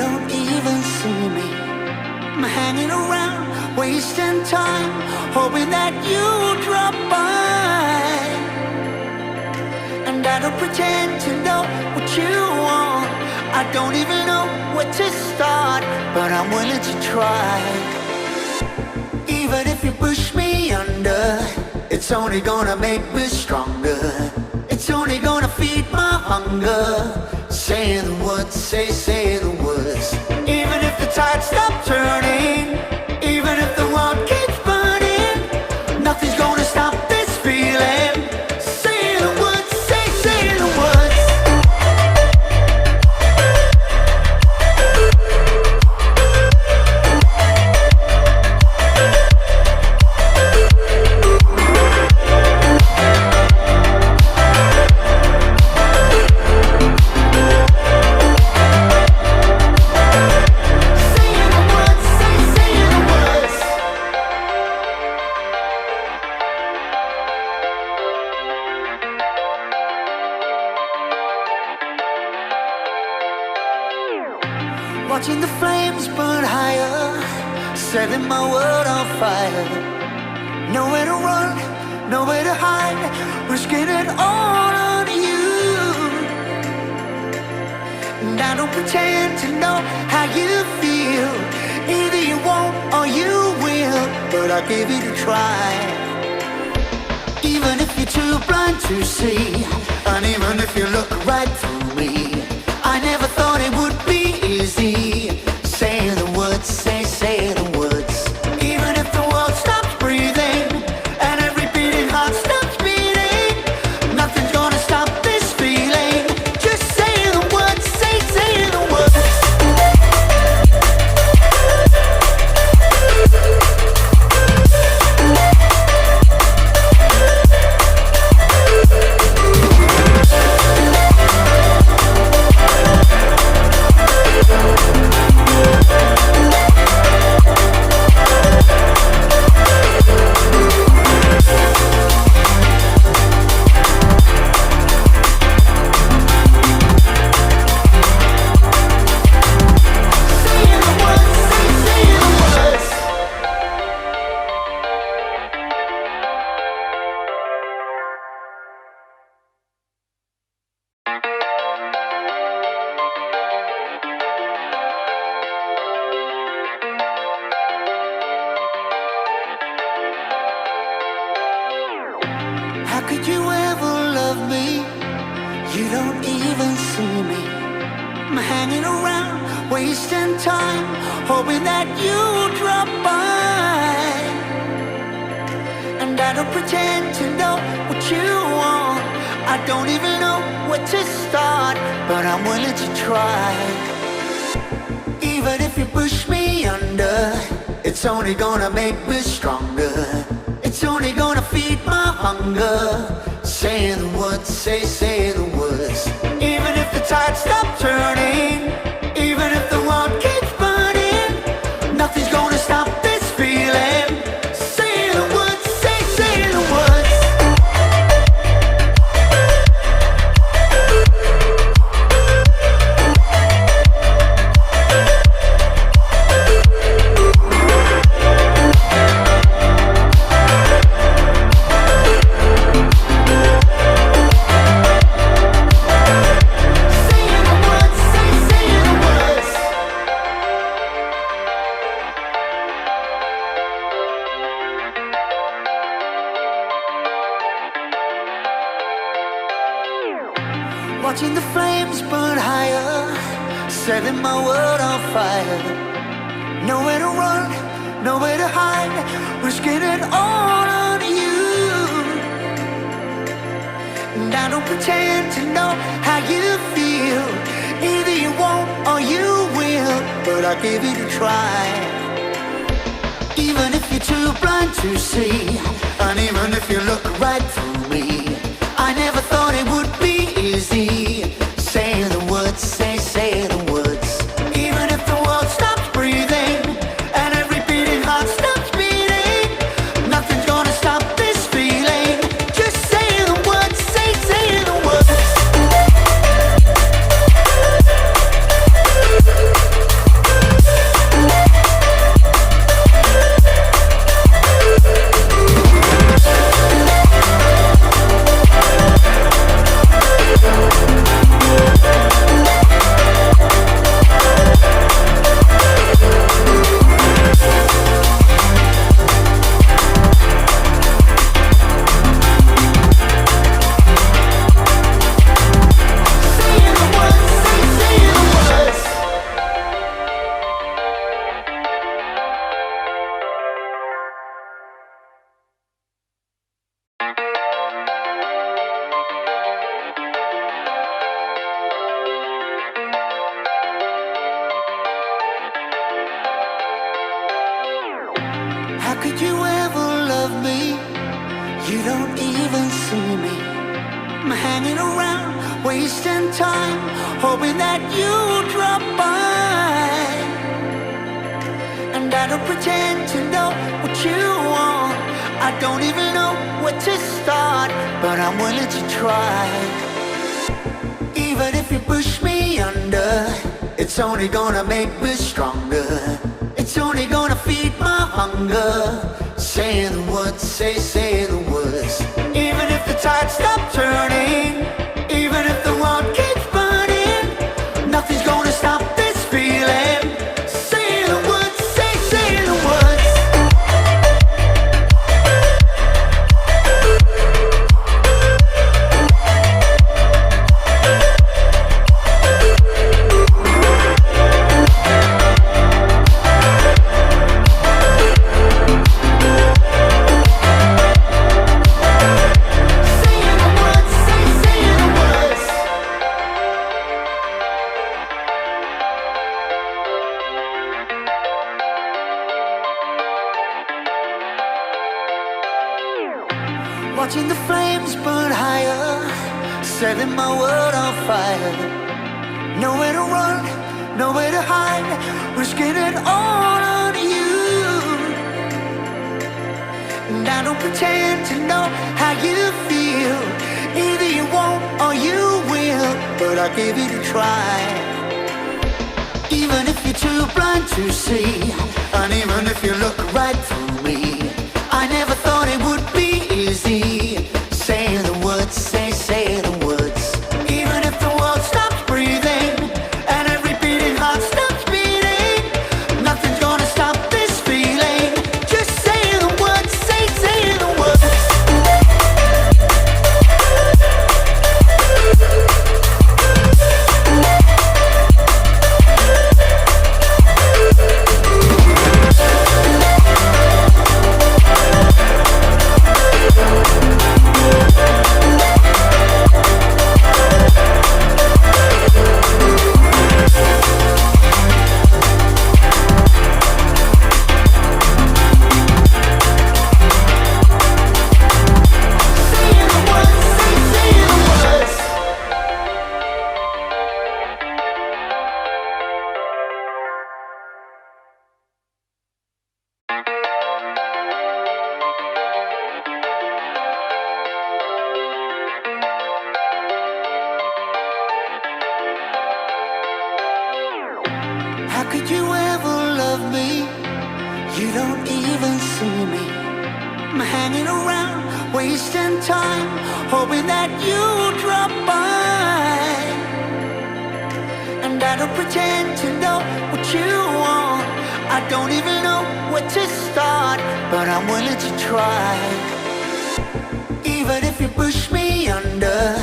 don't even see me. I'm hanging around, wasting time, hoping that you drop by. And I don't pretend to know what you want. I don't even know where to start, but I'm willing to try. Even if you push me under, it's only gonna make me stronger. It's only gonna feed my hunger. Say the words, say the words. Even if the tide stops turning, even if the world keeps burning, nothing's gonna stop this feeling. Say the words, say the words. Watching the flames burn higher, setting my world on fire. Nowhere to run, nowhere to hide, risking it all on you. And I don't pretend to know how you feel. Either you won't or you will, but I'll give it a try. Even if you're too blind to see, and even if you look right through me, I never thought it would be easy. Say the words, say the words. Even if the world stops breathing and every beating heart stops beating, nothing's gonna stop this feeling. Just say the words, say the words. How could you ever love me? You don't even see me. I'm hanging around, wasting time, hoping that you drop by. And I don't pretend to know what you want. I don't even know where to start, but I'm willing to try. Even if you push me under, it's only gonna make me stronger. It's only gonna feed my hunger. Say the words, say the words. Even if the tide stops turning, even if the world keeps burning, nothing's gonna stop this feeling. Say the words, say the words. Watching the flames burn higher, setting my world on fire. Nowhere to run, nowhere to hide, risking it all on you. And I don't pretend to know how you feel. Either you won't or you will, but I'll give it a try. Even if you're too blind to see, and even if you look right through me, I never thought it would be easy. Say the words, say the words. Even if the world stops breathing and every beating heart stops beating, nothing's gonna stop this feeling. Just say the words, say the words. You don't even see me. I'm hanging around, wasting time, hoping that you drop by. And I don't pretend to know what you want. I don't even know where to start, but I'm willing to try. Even if you push me under, it's only gonna make me stronger. It's only gonna feed my hunger. Say the words, say the words. Even if the tide stops turning, even if the world keeps burning, nothing's gonna stop this feeling. Say the words, say the words. Watching the flames burn higher, setting my world on fire. Nowhere to run, nowhere to hide, risking it all on you. And I don't pretend to know how you feel. Either you won't or you will, but I'll give it a try. Even if you're too blind to see, and even if you look right through me, I never thought it would be easy. Say the words, say the words. Even if the world stops breathing and every beating heart stops beating, nothing's gonna stop this feeling. Just say the words, say the words. How could you ever love me? You don't even see me. I'm hanging around, wasting time, hoping that you drop by. And I don't pretend to know what you want. I don't even know where to start, but I'm willing to try. Even if you push me under,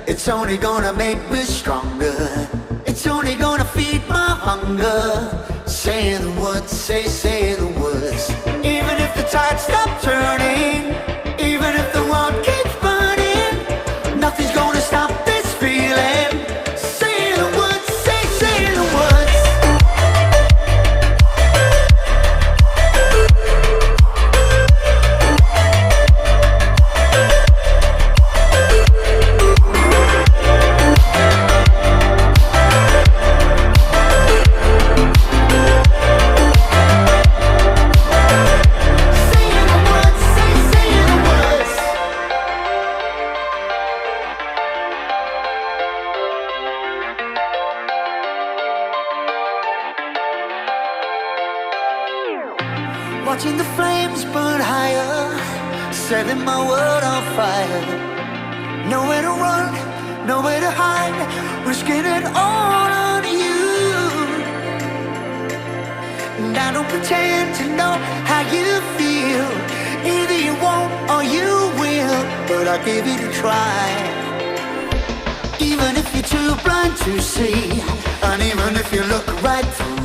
it's only gonna make me stronger. It's only gonna feed my hunger. Say the words, say the words. Even if the tide stops turning, even if the world keeps burning, nothing's gonna stop this feeling. Say the words, say the words. Watching the flames burn higher, setting my world on fire. Nowhere to run, nowhere to hide, risking it all on you. And I don't pretend to know how you feel. Either you won't or you will, but I'll give it a try. Even if you're too blind to see, and even if you look right through